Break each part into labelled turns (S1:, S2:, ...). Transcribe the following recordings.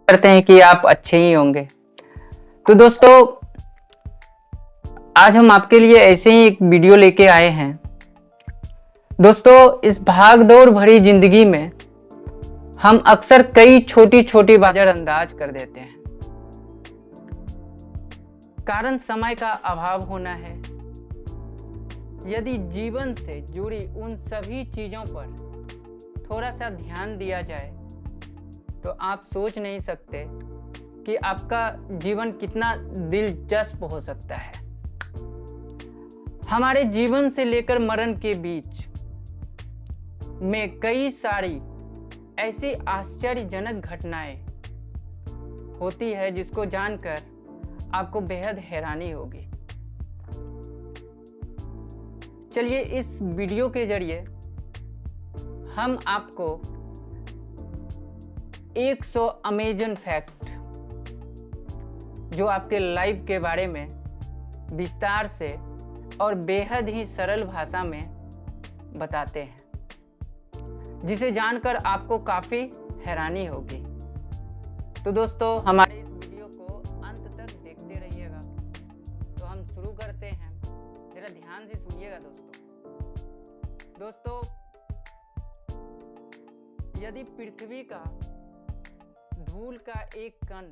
S1: करते हैं कि आप अच्छे ही होंगे। तो दोस्तों, आज हम आपके लिए ऐसे ही एक वीडियो लेके आए हैं। दोस्तों, इस भागदौड़ भरी जिंदगी में हम अक्सर कई छोटी छोटी बातें नजरअंदाज कर देते हैं। कारण समय का अभाव होना है। यदि जीवन से जुड़ी उन सभी चीजों पर थोड़ा सा ध्यान दिया जाए तो आप सोच नहीं सकते कि आपका जीवन कितना दिलचस्प हो सकता है। हमारे जीवन से लेकर मरण के बीच में कई सारी ऐसी आश्चर्यजनक घटनाएं होती है जिसको जानकर आपको बेहद हैरानी होगी। चलिए, इस वीडियो के जरिए हम आपको 100 अमेजिंग फैक्ट जो आपके लाइफ के बारे में विस्तार से और बेहद ही सरल भाषा में बताते हैं, जिसे जानकर आपको काफी हैरानी होगी। तो दोस्तों, हमारे इस वीडियो को अंत तक देखते रहिएगा। तो हम शुरू करते हैं। जरा ध्यान से सुनिएगा दोस्तों, यदि पृथ्वी का धूल का एक कण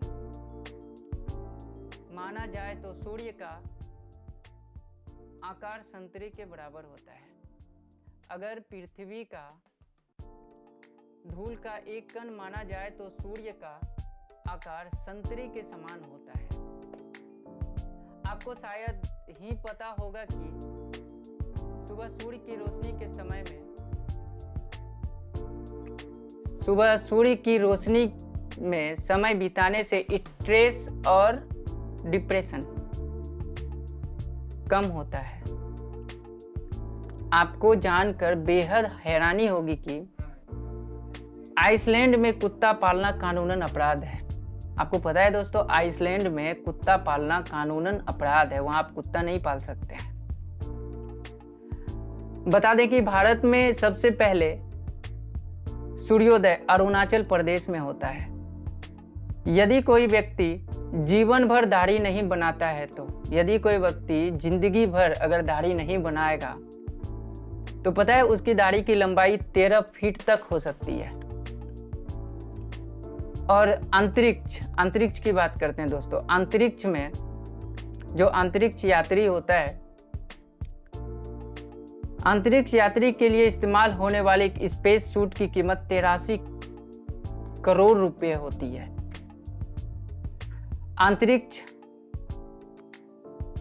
S1: माना जाए तो सूर्य का आकार संतरे के बराबर होता है। अगर पृथ्वी का धूल का एक कण माना जाए तो सूर्य का आकार संतरे के समान होता है। आपको शायद ही पता होगा कि सुबह सूर्य की रोशनी में समय बिताने से स्ट्रेस और डिप्रेशन कम होता है। आपको जानकर बेहद हैरानी होगी कि आइसलैंड में कुत्ता पालना कानूनन अपराध है। आपको पता है दोस्तों, आइसलैंड में कुत्ता पालना कानूनन अपराध है। वहां आप कुत्ता नहीं पाल सकते हैं। बता दें कि भारत में सबसे पहले सूर्योदय अरुणाचल प्रदेश में होता है। यदि कोई व्यक्ति जीवन भर दाढ़ी नहीं बनाता है तो यदि कोई व्यक्ति जिंदगी भर अगर दाढ़ी नहीं बनाएगा तो पता है उसकी दाढ़ी की लंबाई 13 फीट तक हो सकती है। और अंतरिक्ष की बात करते हैं दोस्तों। अंतरिक्ष में जो अंतरिक्ष यात्री होता है, अंतरिक्ष यात्री के लिए इस्तेमाल होने वाले एक स्पेस सूट की कीमत 83 करोड़ रुपए होती है।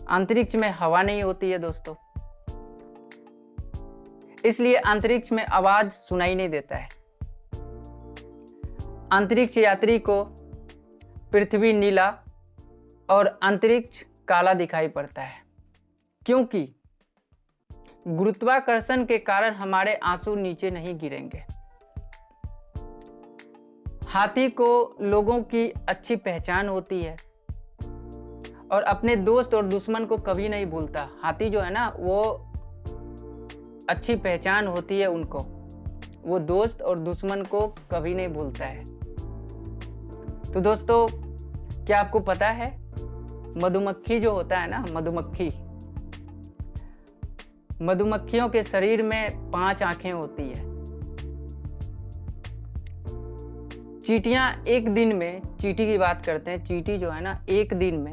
S1: अंतरिक्ष में हवा नहीं होती है दोस्तों, इसलिए अंतरिक्ष में आवाज सुनाई नहीं देता है। अंतरिक्ष यात्री को पृथ्वी नीला और अंतरिक्ष काला दिखाई पड़ता है, क्योंकि गुरुत्वाकर्षण के कारण हमारे आंसू नीचे नहीं गिरेंगे। हाथी को लोगों की अच्छी पहचान होती है और अपने दोस्त और दुश्मन को कभी नहीं भूलता। हाथी जो है ना, वो अच्छी पहचान होती है उनको, वो दोस्त और दुश्मन को कभी नहीं भूलता है। तो दोस्तों, क्या आपको पता है मधुमक्खी जो होता है ना, मधुमक्खियों के शरीर में 5 आंखें होती है। चींटियां एक दिन में, चींटी की बात करते हैं, चींटी जो है ना एक दिन में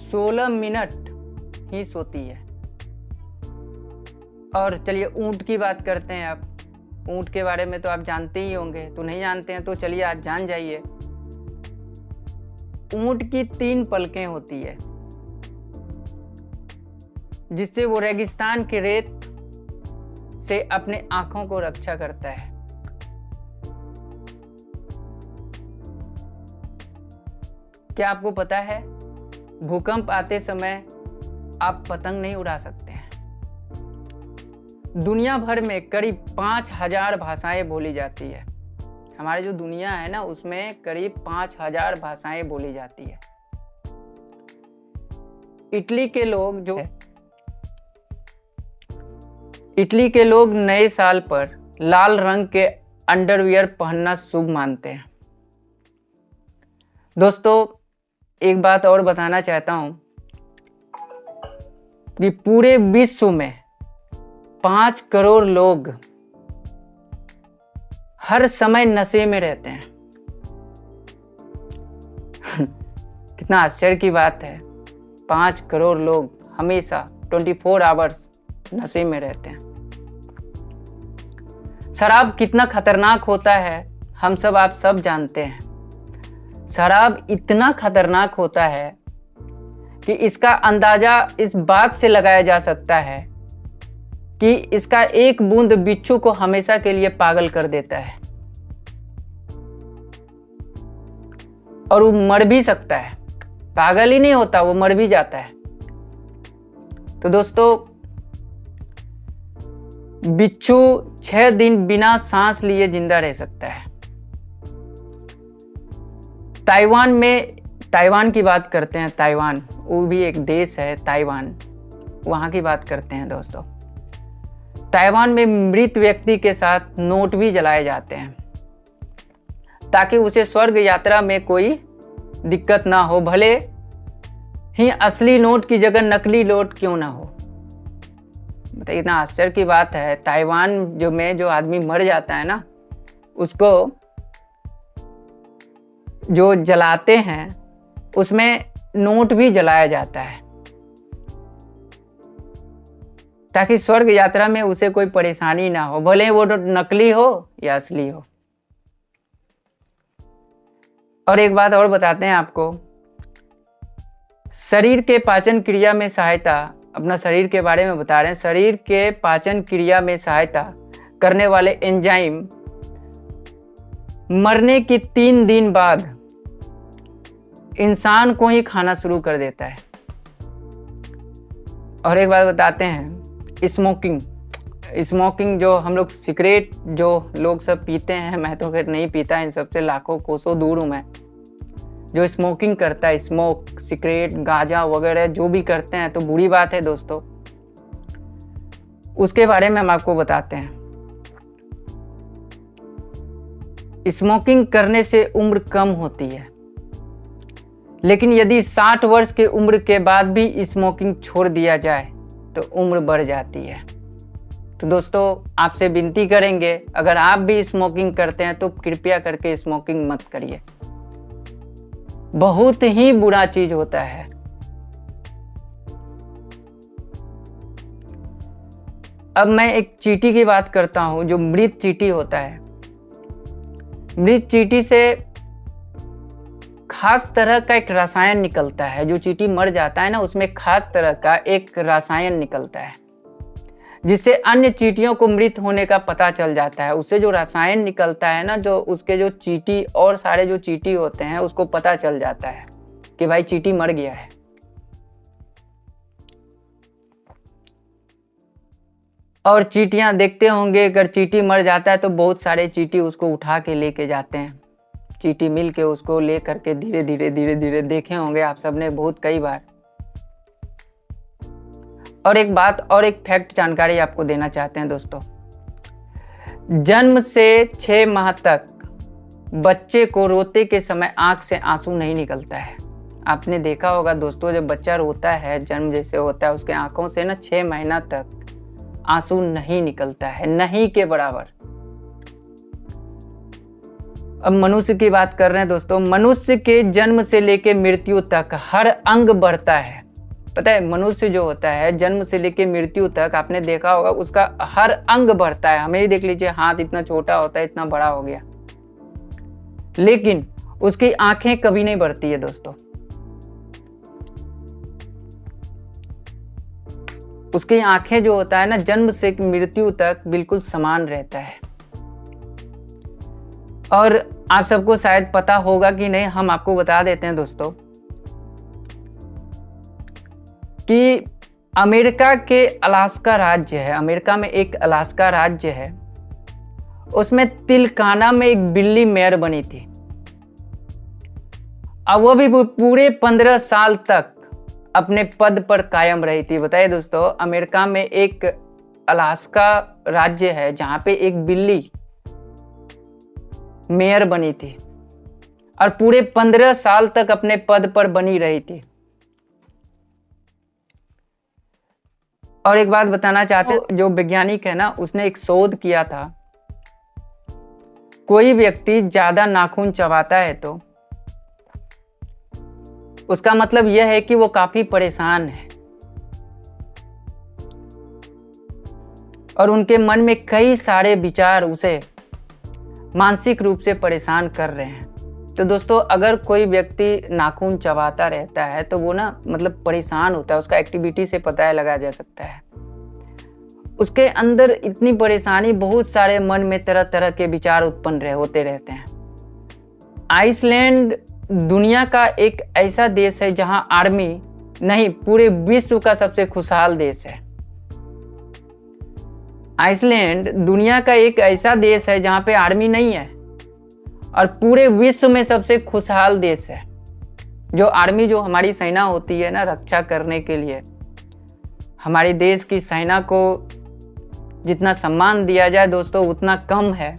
S1: 16 मिनट ही सोती है। और चलिए ऊंट की बात करते हैं। आप ऊंट के बारे में तो आप जानते ही होंगे, तो नहीं जानते हैं तो चलिए आज जान जाइए। ऊंट की 3 पलकें होती है, जिससे वो रेगिस्तान के रेत से अपने आंखों को रक्षा करता है। क्या आपको पता है भूकंप आते समय आप पतंग नहीं उड़ा सकते हैं। दुनिया भर में करीब 5000 भाषाएं बोली जाती है। हमारी जो दुनिया है ना, उसमें करीब 5000 भाषाएं बोली जाती है। इटली के लोग नए साल पर लाल रंग के अंडरवियर पहनना शुभ मानते हैं। दोस्तों एक बात और बताना चाहता हूं कि पूरे विश्व में 5 करोड़ लोग हर समय नशे में रहते हैं। कितना आश्चर्य की बात है, 5 करोड़ लोग हमेशा 24 आवर्स नशे में रहते हैं। शराब कितना खतरनाक होता है हम सब आप सब जानते हैं। शराब इतना खतरनाक होता है कि इसका अंदाजा इस बात से लगाया जा सकता है कि इसका एक बूंद बिच्छू को हमेशा के लिए पागल कर देता है और वो मर भी सकता है। पागल ही नहीं होता, वो मर भी जाता है। तो दोस्तों बिच्छू 6 दिन बिना सांस लिए जिंदा रह सकता है। ताइवान की बात करते हैं। ताइवान वो भी एक देश है, ताइवान, वहां की बात करते हैं दोस्तों। ताइवान में मृत व्यक्ति के साथ नोट भी जलाए जाते हैं ताकि उसे स्वर्ग यात्रा में कोई दिक्कत ना हो, भले ही असली नोट की जगह नकली नोट क्यों ना हो। बताइए, इतना आश्चर्य की बात है। ताइवान जो आदमी मर जाता है ना, उसको जो जलाते हैं उसमें नोट भी जलाया जाता है ताकि स्वर्ग यात्रा में उसे कोई परेशानी ना हो, भले वो नकली हो या असली हो। और एक बात और बताते हैं आपको, शरीर के पाचन क्रिया में सहायता, अपना शरीर के बारे में बता रहे हैं। शरीर के पाचन क्रिया में सहायता करने वाले एंजाइम मरने के 3 दिन बाद इंसान को ही खाना शुरू कर देता है। और एक बात बताते हैं, स्मोकिंग जो हम लोग सिगरेट जो लोग सब पीते हैं, मैं तो फिर नहीं पीता, इन सबसे लाखों कोसों दूर हूं मैं। जो स्मोकिंग करता है, सिगरेट, गांजा वगैरह जो भी करते हैं, तो बुरी बात है दोस्तों। उसके बारे में हम आपको बताते हैं। स्मोकिंग करने से उम्र कम होती है, लेकिन यदि 60 वर्ष की उम्र के बाद भी स्मोकिंग छोड़ दिया जाए तो उम्र बढ़ जाती है। तो दोस्तों आपसे विनती करेंगे, अगर आप भी स्मोकिंग करते हैं तो कृपया करके स्मोकिंग मत करिए। बहुत ही बुरा चीज होता है। अब मैं एक चींटी की बात करता हूं, जो मृत चींटी होता है। मृत चींटी से खास तरह का एक रसायन निकलता है। जो चींटी मर जाता है ना, उसमें खास तरह का एक रसायन निकलता है जिससे अन्य चींटियों को मृत होने का पता चल जाता है। उससे जो रसायन निकलता है ना, जो उसके जो चींटी और सारे जो चींटी होते हैं उसको पता चल जाता है कि भाई चींटी मर गया है। और चींटियां देखते होंगे, अगर चींटी मर जाता है तो बहुत सारे चींटी उसको उठा के लेके जाते हैं। चींटी मिल के उसको ले करके धीरे धीरे देखे होंगे आप सबने बहुत कई बार। और एक बात और एक फैक्ट जानकारी आपको देना चाहते हैं दोस्तों, जन्म से 6 माह तक बच्चे को रोते के समय आंख से आंसू नहीं निकलता है। आपने देखा होगा दोस्तों, जब बच्चा रोता है, जन्म जैसे होता है, उसके आंखों से ना 6 महीना तक आंसू नहीं निकलता है, नहीं के बराबर। अब मनुष्य की बात कर रहे हैं दोस्तों। मनुष्य के जन्म से लेकर मृत्यु तक हर अंग बढ़ता है। पता है, मनुष्य जो होता है जन्म से लेकर मृत्यु तक, आपने देखा होगा, उसका हर अंग बढ़ता है। हमें ही देख लीजिए, हाथ इतना छोटा होता है, इतना बड़ा हो गया, लेकिन उसकी आंखें कभी नहीं बढ़ती है दोस्तों। उसकी आंखें जो होता है ना, जन्म से मृत्यु तक बिल्कुल समान रहता है। और आप सबको शायद पता होगा कि नहीं, हम आपको बता देते हैं दोस्तों कि अमेरिका के अलास्का राज्य है, अमेरिका में एक अलास्का राज्य है, उसमें तिलकाना में एक बिल्ली मेयर बनी थी। अब वो भी पूरे 15 साल तक अपने पद पर कायम रही थी। बताइए दोस्तों, अमेरिका में एक अलास्का राज्य है जहां पे एक बिल्ली मेयर बनी थी और पूरे 15 साल तक अपने पद पर बनी रही थी। और एक बात बताना चाहते, जो वैज्ञानिक है ना, उसने एक शोध किया था, कोई व्यक्ति ज्यादा नाखून चबाता है तो उसका मतलब यह है कि वो काफी परेशान है और उनके मन में कई सारे विचार उसे मानसिक रूप से परेशान कर रहे हैं। तो दोस्तों, अगर कोई व्यक्ति नाखून चबाता रहता है तो वो ना मतलब परेशान होता है, उसका एक्टिविटी से पता लगाया जा सकता है। उसके अंदर इतनी परेशानी, बहुत सारे मन में तरह तरह के विचार उत्पन्न होते रहते हैं। आइसलैंड दुनिया का एक ऐसा देश है जहां आर्मी नहीं, पूरे विश्व का सबसे खुशहाल देश है। आइसलैंड दुनिया का एक ऐसा देश है जहां पे आर्मी नहीं है और पूरे विश्व में सबसे खुशहाल देश है। जो आर्मी, जो हमारी सेना होती है ना रक्षा करने के लिए, हमारे देश की सेना को जितना सम्मान दिया जाए दोस्तों उतना कम है,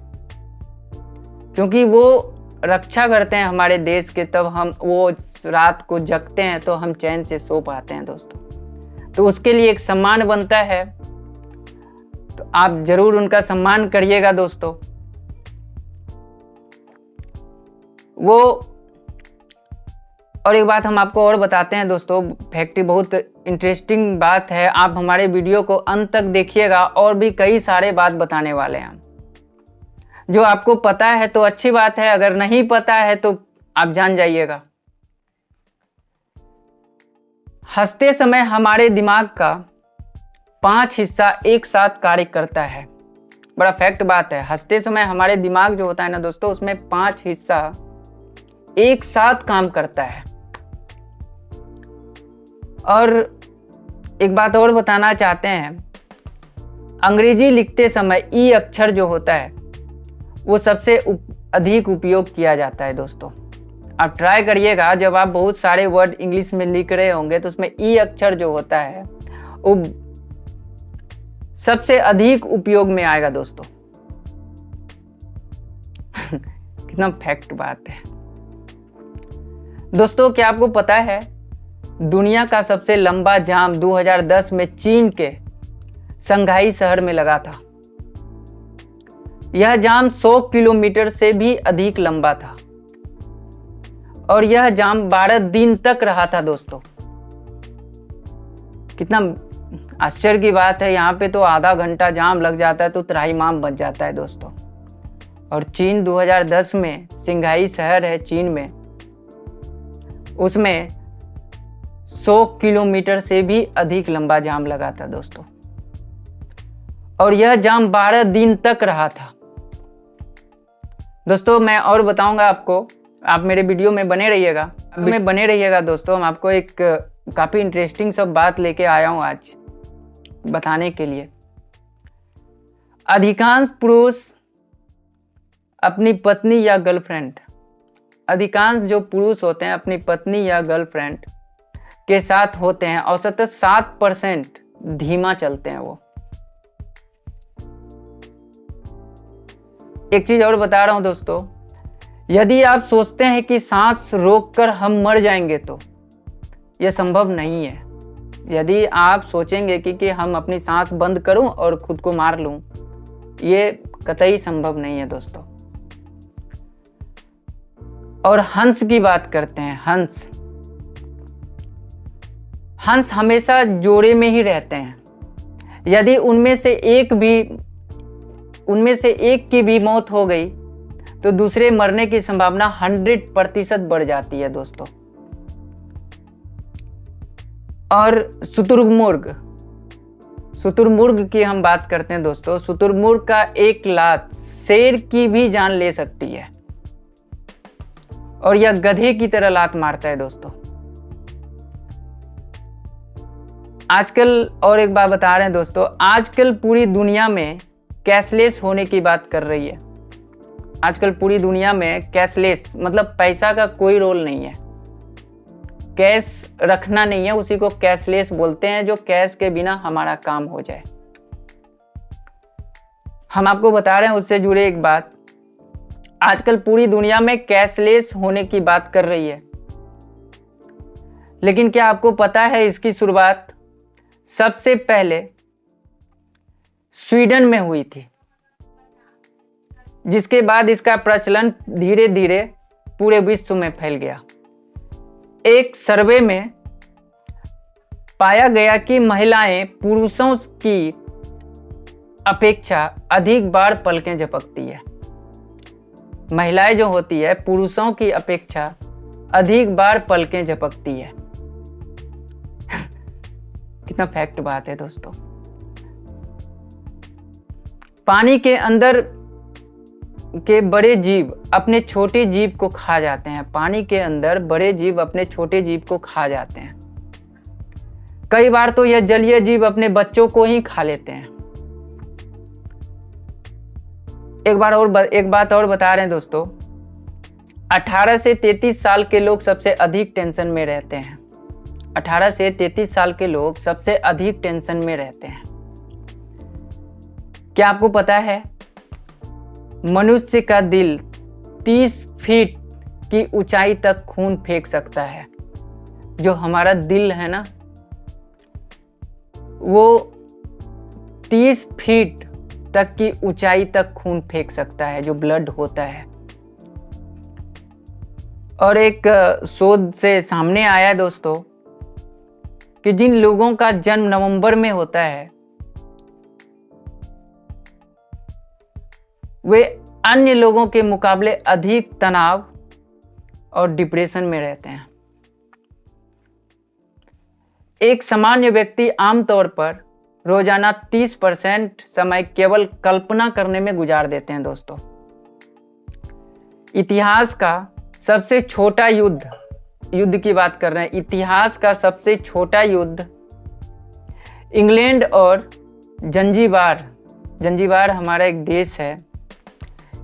S1: क्योंकि वो रक्षा करते हैं हमारे देश के, तब हम वो रात को जगते हैं तो हम चैन से सो पाते हैं दोस्तों। तो उसके लिए एक सम्मान बनता है, तो आप जरूर उनका सम्मान करिएगा दोस्तों। वो और एक बात हम आपको और बताते हैं दोस्तों, फैक्ट, बहुत इंटरेस्टिंग बात है, आप हमारे वीडियो को अंत तक देखिएगा, और भी कई सारे बात बताने वाले हैं। जो आपको पता है तो अच्छी बात है, अगर नहीं पता है तो आप जान जाइएगा। हंसते समय हमारे दिमाग का 5 हिस्सा एक साथ कार्य करता है। बड़ा फैक्ट बात है, हंसते समय हमारे दिमाग जो होता है ना दोस्तों, उसमें 5 हिस्सा एक साथ काम करता है। और एक बात और बताना चाहते हैं, अंग्रेजी लिखते समय ई अक्षर जो होता है वो सबसे अधिक उपयोग किया जाता है दोस्तों। आप ट्राई करिएगा, जब आप बहुत सारे वर्ड इंग्लिश में लिख रहे होंगे तो उसमें ई अक्षर जो होता है वो सबसे अधिक उपयोग में आएगा दोस्तों। कितना फैक्ट बात है दोस्तों। क्या आपको पता है दुनिया का सबसे लंबा जाम 2010 में चीन के शंघाई शहर में लगा था। यह जाम 100 किलोमीटर से भी अधिक लंबा था और यह जाम 12 दिन तक रहा था दोस्तों। कितना आश्चर्य की बात है, यहाँ पे तो आधा घंटा जाम लग जाता है तो त्राहिमाम बच जाता है दोस्तों। और चीन 2010 में, शंघाई शहर है चीन में, उसमें 100 किलोमीटर से भी अधिक लंबा जाम लगा था दोस्तों, और यह जाम 12 दिन तक रहा था दोस्तों। मैं और बताऊंगा आपको, आप मेरे वीडियो में बने रहिएगा दोस्तों। हम आपको एक काफ़ी इंटरेस्टिंग सब बात लेके आया हूँ आज बताने के लिए। अधिकांश पुरुष अपनी पत्नी या गर्लफ्रेंड, अधिकांश जो पुरुष होते हैं अपनी पत्नी या गर्लफ्रेंड के साथ होते हैं, औसतन 7% धीमा चलते हैं वो। एक चीज और बता रहा हूं दोस्तों, यदि आप सोचते हैं कि सांस रोककर हम मर जाएंगे तो यह संभव नहीं है। यदि आप सोचेंगे कि हम अपनी सांस बंद करूं और खुद को मार लूं, ये कतई संभव नहीं है दोस्तों। और हंस की बात करते हैं। हंस हमेशा जोड़े में ही रहते हैं। यदि उनमें से एक की भी मौत हो गई तो दूसरे मरने की संभावना 100% बढ़ जाती है दोस्तों। और शुतुरमुर्ग की हम बात करते हैं दोस्तों। शुतुरमुर्ग का एक लात शेर की भी जान ले सकती है और यह गधे की तरह लात मारता है दोस्तों। आजकल और एक बात बता रहे हैं दोस्तों, आजकल पूरी दुनिया में कैशलेस होने की बात कर रही है। आजकल पूरी दुनिया में कैशलेस मतलब पैसा का कोई रोल नहीं है, कैश रखना नहीं है, उसी को कैशलेस बोलते हैं, जो कैश के बिना हमारा काम हो जाए। हम आपको बता रहे हैं उससे जुड़े एक बात, आजकल पूरी दुनिया में कैशलेस होने की बात कर रही है, लेकिन क्या आपको पता है इसकी शुरुआत सबसे पहले स्वीडन में हुई थी, जिसके बाद इसका प्रचलन धीरे धीरे पूरे विश्व में फैल गया। एक सर्वे में पाया गया कि महिलाएं पुरुषों की अपेक्षा अधिक बार पलकें झपकती है। महिलाएं जो होती है पुरुषों की अपेक्षा अधिक बार पलकें झपकती है। कितना फैक्ट बात है दोस्तों। पानी के अंदर के बड़े जीव अपने छोटे जीव को खा जाते हैं। पानी के अंदर बड़े जीव अपने छोटे जीव को खा जाते हैं। कई बार तो यह जलीय जीव अपने बच्चों को ही खा लेते हैं। एक बात और बता रहे हैं दोस्तों, 18 से 33 साल के लोग सबसे अधिक टेंशन में रहते हैं। 18 से 33 साल के लोग सबसे अधिक टेंशन में रहते हैं। क्या आपको पता है मनुष्य का दिल 30 फीट की ऊंचाई तक खून फेंक सकता है। जो हमारा दिल है ना, वो 30 फीट तक की ऊंचाई तक खून फेंक सकता है, जो ब्लड होता है। और एक शोध से सामने आया है दोस्तों कि जिन लोगों का जन्म नवंबर में होता है वे अन्य लोगों के मुकाबले अधिक तनाव और डिप्रेशन में रहते हैं। एक सामान्य व्यक्ति आमतौर पर रोजाना 30% समय केवल कल्पना करने में गुजार देते हैं दोस्तों। इतिहास का सबसे छोटा युद्ध की बात कर रहे हैं। इतिहास का सबसे छोटा युद्ध इंग्लैंड और जंजीबार हमारा एक देश है।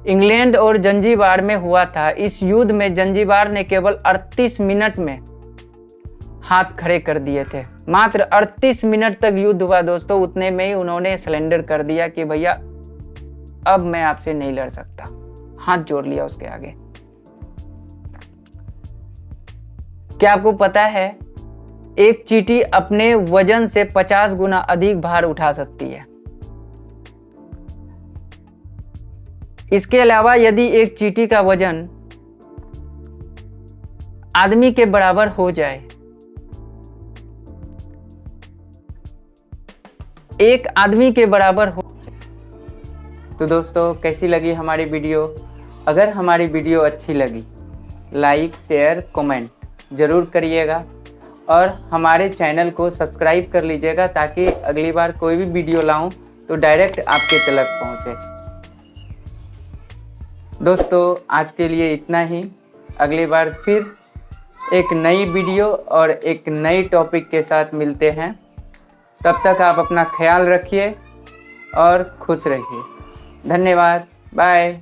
S1: इंग्लैंड और जंजीबार में हुआ था। इस युद्ध में जंजीबार ने केवल 38 मिनट में हाथ खड़े कर दिए थे। मात्र 38 मिनट तक युद्ध हुआ दोस्तों। उतने में ही उन्होंने सरेंडर कर दिया कि भैया अब मैं आपसे नहीं लड़ सकता। हाथ जोड़ लिया उसके आगे। क्या आपको पता है एक चींटी अपने वजन से 50 गुना अधिक भार उठा सकती है। इसके अलावा यदि एक चींटी का वजन आदमी के बराबर हो जाए, एक आदमी के बराबर हो, तो दोस्तों कैसी लगी हमारी वीडियो? अगर हमारी वीडियो अच्छी लगी लाइक शेयर कमेंट जरूर करिएगा और हमारे चैनल को सब्सक्राइब कर लीजिएगा ताकि अगली बार कोई भी वीडियो लाऊं तो डायरेक्ट आपके तक पहुंचे। दोस्तों आज के लिए इतना ही। अगली बार फिर एक नई वीडियो और एक नई टॉपिक के साथ मिलते हैं। तब तक आप अपना ख्याल रखिए और खुश रहिए। धन्यवाद। बाय।